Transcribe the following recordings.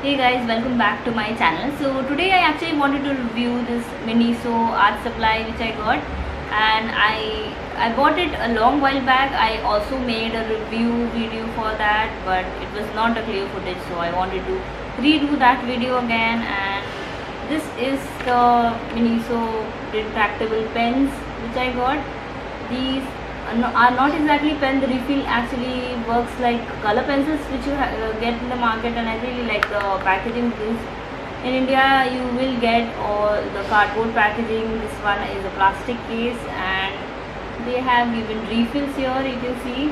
Hey guys, welcome back to my channel. So today I actually wanted to review this Miniso art supply which I got, and I bought it a long while back. I also made a review video for that, but it was not a clear footage, so I wanted to redo that video again. And this is the Miniso retractable pens which I got. These are not exactly pen. The refill actually works like color pencils which you get in the market, and I really like the packaging. This in India you will get all the cardboard packaging. This one is a plastic case, and they have given refills here, you can see,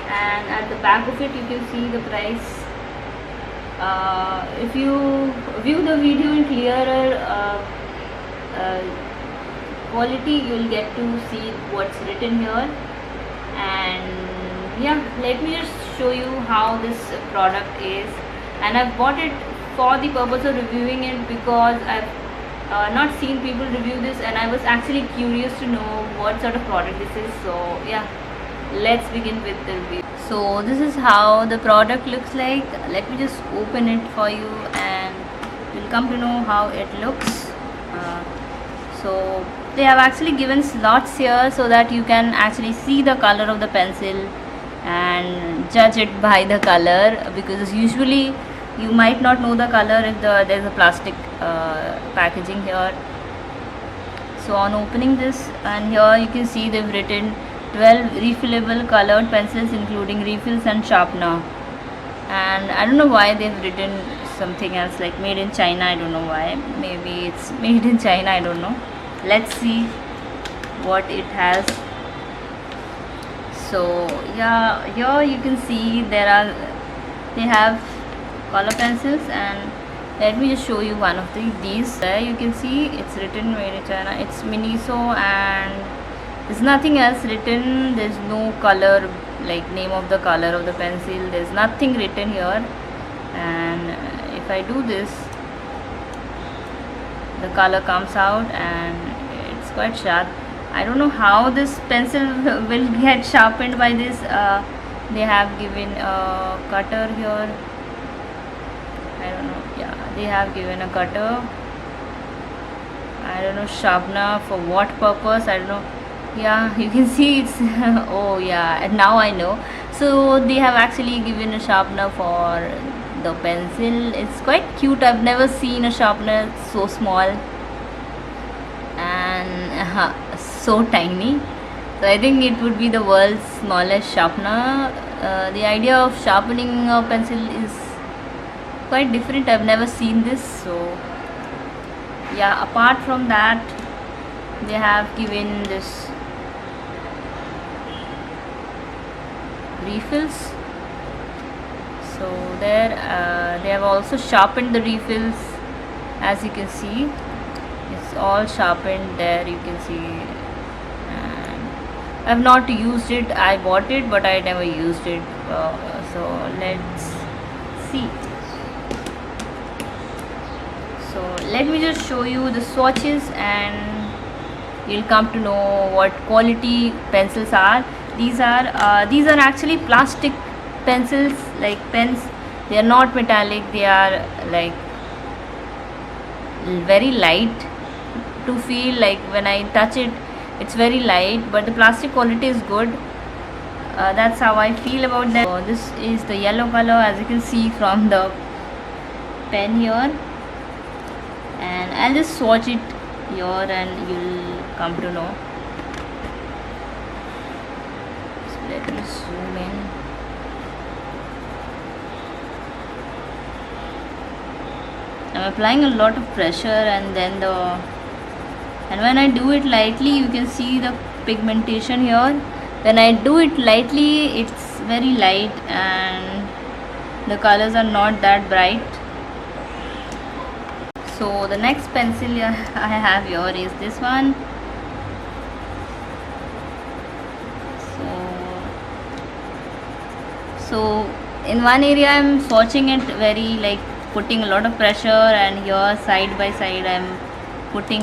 and at the back of it you can see the price. If you view the video in clearer quality, you'll get to see what's written here. And yeah, let me just show you how this product is. And I've bought it for the purpose of reviewing it because I've not seen people review this, and I was actually curious to know what sort of product this is. So yeah, let's begin with the review. So this is how the product looks like. Let me just open it for you and you'll come to know how it looks. So they have actually given slots here so that you can actually see the color of the pencil and judge it by the color, because usually you might not know the color if there's a plastic packaging here. So on opening this, and here you can see they've written 12 refillable colored pencils including refills and sharpener. And I don't know why they've written something else like made in China. I don't know why. Maybe it's made in China, I don't know. Let's see what it has. So yeah, here you can see they have color pencils, and let me just show you one of these. There you can see it's written made in China. It's Miniso, and there's nothing else written. There's no color, like name of the color of the pencil. There's nothing written here. And if I do this, the color comes out and it's quite sharp. I don't know how this pencil will get sharpened by this. They have given a cutter here. I don't know. Yeah, they have given a cutter. I don't know, sharpener for what purpose, I don't know. Yeah, you can see it's oh yeah, and now I know. So they have actually given a sharpener for the pencil. It's quite cute. I've never seen a sharpener so small and so tiny. So I think it would be the world's smallest sharpener. The idea of sharpening a pencil is quite different. I've never seen this. So yeah, apart from that, they have given this refills. So there they have also sharpened the refills, as you can see. It's all sharpened there, you can see. And I've not used it. I bought it but I never used it. So let's see. So let me just show you the swatches and you'll come to know what quality pencils are. These are actually plastic pencils, like pens. They are not metallic. They are like very light to feel, like when I touch it, it's very light, but the plastic quality is good. That's how I feel about them. So this is the yellow color, as you can see from the pen here, and I'll just swatch it here and you'll come to know. So let me zoom in. I'm applying a lot of pressure, and when I do it lightly, you can see the pigmentation here. When I do it lightly, it's very light and the colors are not that bright. So the next pencil I have here is this one. So in one area I'm swatching it very, like putting a lot of pressure, and here side by side I'm putting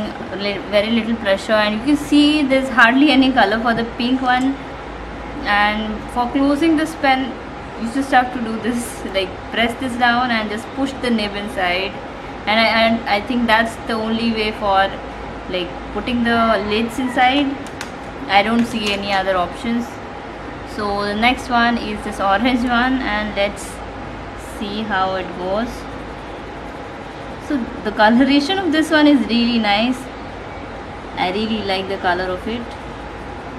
very little pressure, and you can see there's hardly any color for the pink one. And for closing this pen, you just have to do this, like press this down and just push the nib inside, and I think that's the only way for like putting the lids inside. I don't see any other options. So the next one is this orange one, and let's see how it goes. So the coloration of this one is really nice. I really like the color of it,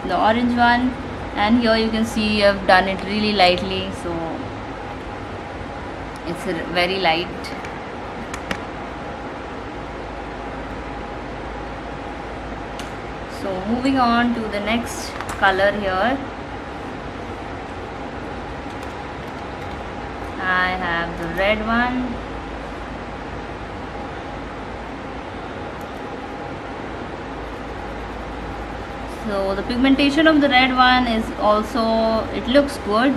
the orange one. And here you can see I've done it really lightly, so it's very light. So moving on to the next color here, I have the red one. So the pigmentation of the red one is also, it looks good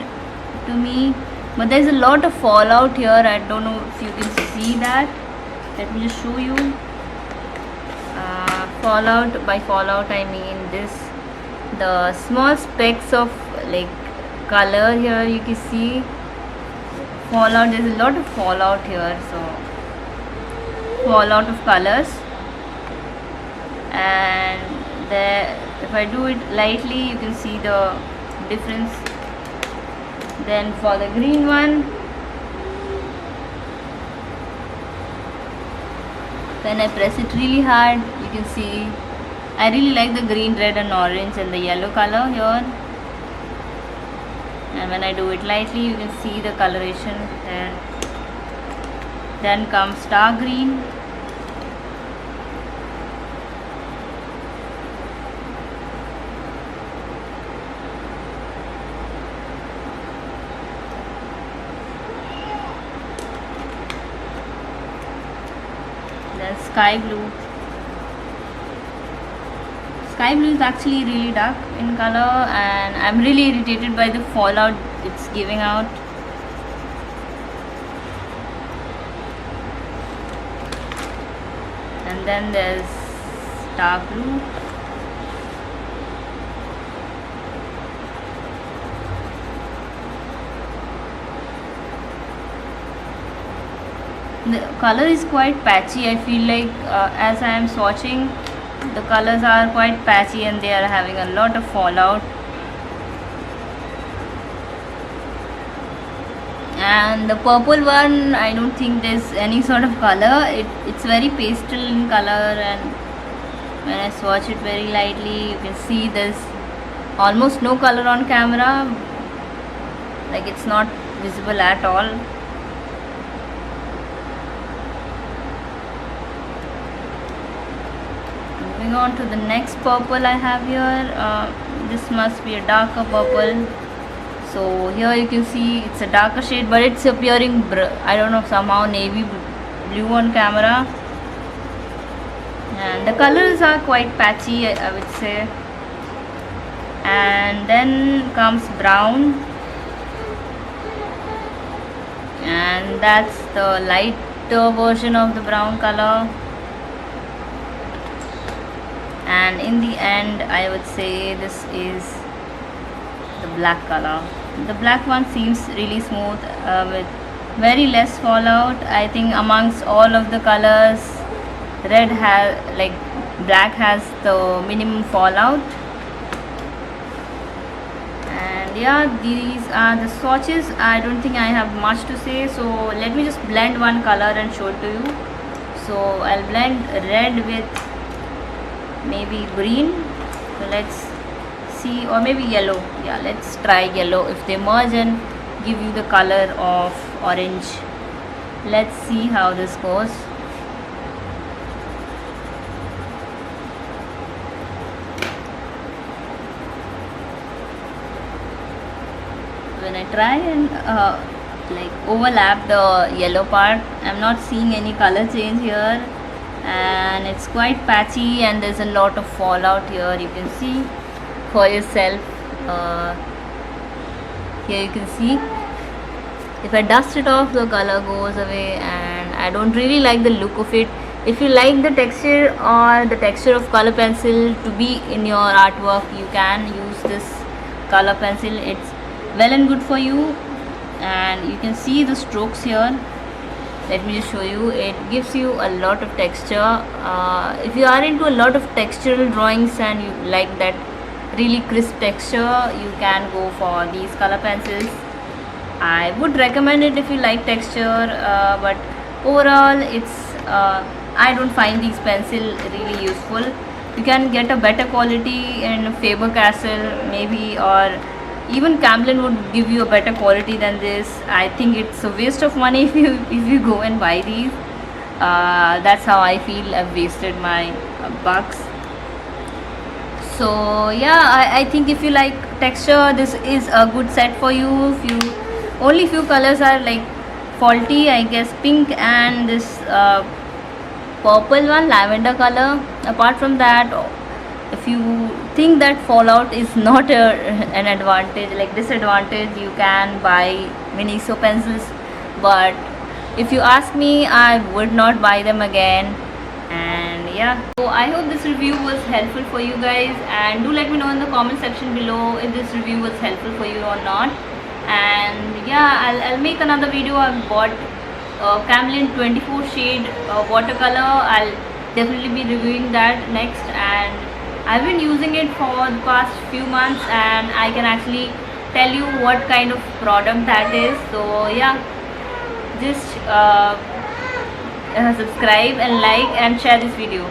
to me, but there's a lot of fallout here. I don't know if you can see that. Let me just show you. Fallout, by fallout I mean this, the small specks of like color here, you can see fallout. There's a lot of fallout here, so fallout of colors. And there, if I do it lightly, you can see the difference. Then for the green one, when I press it really hard, you can see I really like the green, red and orange and the yellow color here. And when I do it lightly, you can see the coloration there. Then comes dark green. Then sky blue. Sky blue is actually really dark in color, and I'm really irritated by the fallout it's giving out. And then there's dark blue. The color is quite patchy. I feel like as I am swatching, the colors are quite patchy and they are having a lot of fallout. And the purple one, I don't think there's any sort of color. It's very pastel in color, and when I swatch it very lightly, you can see there's almost no color on camera, like it's not visible at all. Moving on to the next purple I have here. This must be a darker purple. So here you can see it's a darker shade, but it's appearing I don't know, somehow navy blue on camera, and the colors are quite patchy, I would say. And then comes brown, and that's the lighter version of the brown color. And in the end, I would say this is the black color. The black one seems really smooth with very less fallout. I think amongst all of the colors, red has, like black has the minimum fallout. And yeah, these are the swatches. I don't think I have much to say, so let me just blend one color and show it to you. So I'll blend red with maybe green. So let's see, or maybe yellow. Yeah, let's try yellow. If they merge and give you the color of orange, let's see how this goes. When I try and like overlap the yellow part, I'm not seeing any color change here, and it's quite patchy and there's a lot of fallout here. You can see for yourself. Here you can see if I dust it off, the color goes away, and I don't really like the look of it. If you like the texture or the texture of color pencil to be in your artwork, you can use this color pencil. It's well and good for you. and you can see the strokes here. Let me just show you. It gives you a lot of texture. If you are into a lot of textural drawings and you like that really crisp texture, you can go for these color pencils. I would recommend it if you like texture, but overall I don't find these pencil really useful. You can get a better quality in Faber-Castell maybe, or even Camlin would give you a better quality than this. I think it's a waste of money if you go and buy these. That's how I feel. I've wasted my bucks. So yeah, I think if you like texture, this is a good set for you. If you only few colors are like faulty, I guess pink and this purple one, lavender color. Apart from that, if you think that fallout is not an advantage, like disadvantage, you can buy Miniso pencils. But if you ask me, I would not buy them again. And yeah, so I hope this review was helpful for you guys, and do let me know in the comment section below if this review was helpful for you or not. And yeah, I'll make another video. I've bought Camlin 24 shade watercolor. I'll definitely be reviewing that next, and I've been using it for the past few months, and I can actually tell you what kind of product that is. So yeah, just subscribe and like and share this video.